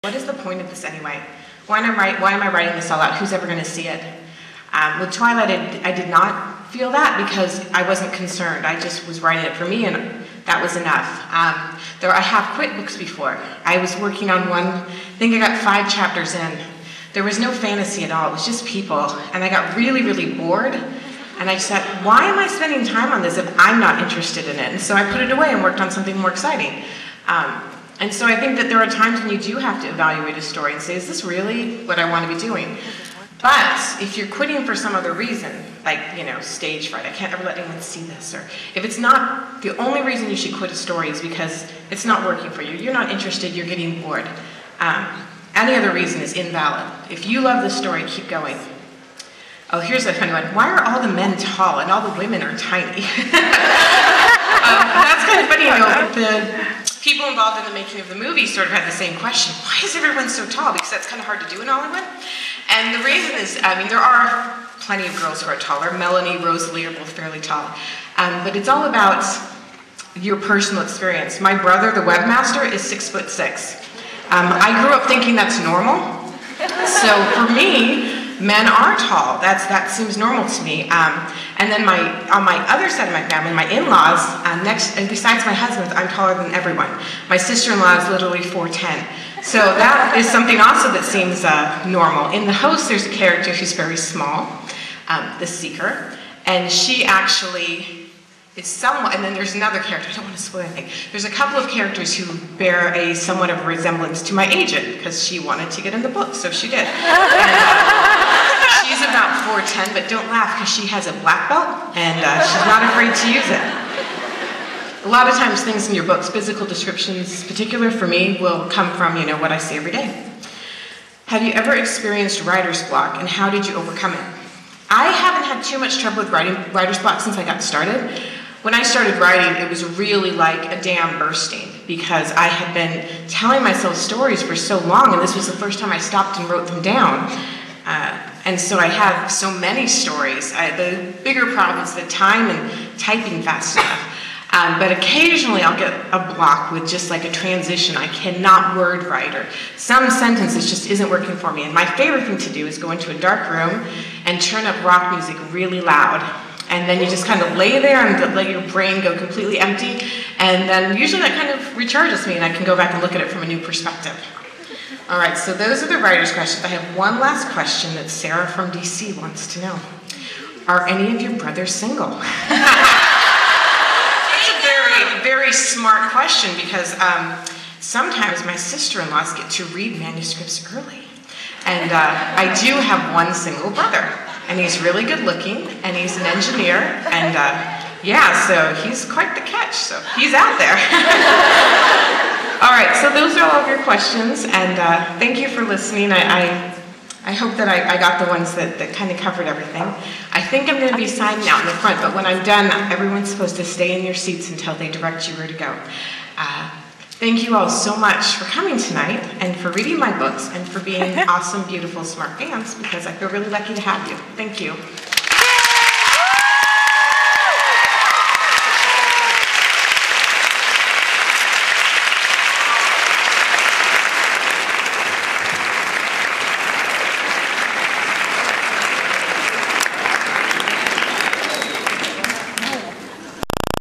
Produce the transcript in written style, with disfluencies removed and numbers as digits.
What is the point of this anyway? Why am I writing this all out? Who's ever going to see it? With Twilight, I did not feel that because I wasn't concerned. I just was writing it for me, and that was enough. I have quit books before. I was working on one, I think I got 5 chapters in. There was no fantasy at all. It was just people, and I got really, really bored. And I said, why am I spending time on this if I'm not interested in it? And so I put it away and worked on something more exciting. And so I think that there are times when you do have to evaluate a story and say, is this really what I want to be doing? But if you're quitting for some other reason, like, stage fright, I can't ever let anyone see this, or if it's not, the only reason you should quit a story is because it's not working for you. You're not interested, you're getting bored. Any other reason is invalid. If you love the story, keep going. Oh, here's a funny one. Why are all the men tall and all the women are tiny? That's kind of funny, the people involved in the making of the movie sort of had the same question. Why is everyone so tall? Because that's kind of hard to do in Hollywood. And the reason is, there are plenty of girls who are taller. Melanie, Rosalie are both fairly tall. But it's all about your personal experience. My brother, the webmaster, is 6'6". I grew up thinking that's normal. So for me, men are tall. That seems normal to me. And then on my other side of my family, my in-laws, besides my husband, I'm taller than everyone. My sister-in-law is literally 4'10". So that is something also that seems normal. In the host, there's a character who's very small, the Seeker, and she actually is somewhat, and then there's another character, I don't want to spoil anything. There's a couple of characters who bear a somewhat of a resemblance to my agent, because she wanted to get in the book, so she did. She's about 4'10", but don't laugh, because she has a black belt, and she's not afraid to use it. A lot of times things in your books, physical descriptions, particular for me, will come from, what I see every day. Have you ever experienced writer's block, and how did you overcome it? I haven't had too much trouble with writer's block since I got started. When I started writing, it was really like a dam bursting, because I had been telling myself stories for so long, and this was the first time I stopped and wrote them down. And so I have so many stories. The bigger problem is the time and typing fast enough. But occasionally I'll get a block with just like a transition. I cannot word write, or some sentences just isn't working for me. And my favorite thing to do is go into a dark room and turn up rock music really loud. And then you just kind of lay there and let your brain go completely empty. And then usually that kind of recharges me, and I can go back and look at it from a new perspective. All right, so those are the writer's questions. I have one last question that Sarah from DC wants to know. Are any of your brothers single? Very smart question, because sometimes my sister-in-laws get to read manuscripts early. And I do have one single brother, and he's really good looking, and he's an engineer, and yeah, so he's quite the catch, so he's out there. All right, so those are all of your questions, and thank you for listening. I hope that I got the ones that kind of covered everything. I think I'm going to be signing out in the front, but when I'm done, everyone's supposed to stay in your seats until they direct you where to go. Thank you all so much for coming tonight, and for reading my books, and for being awesome, beautiful, smart fans, because I feel really lucky to have you. Thank you.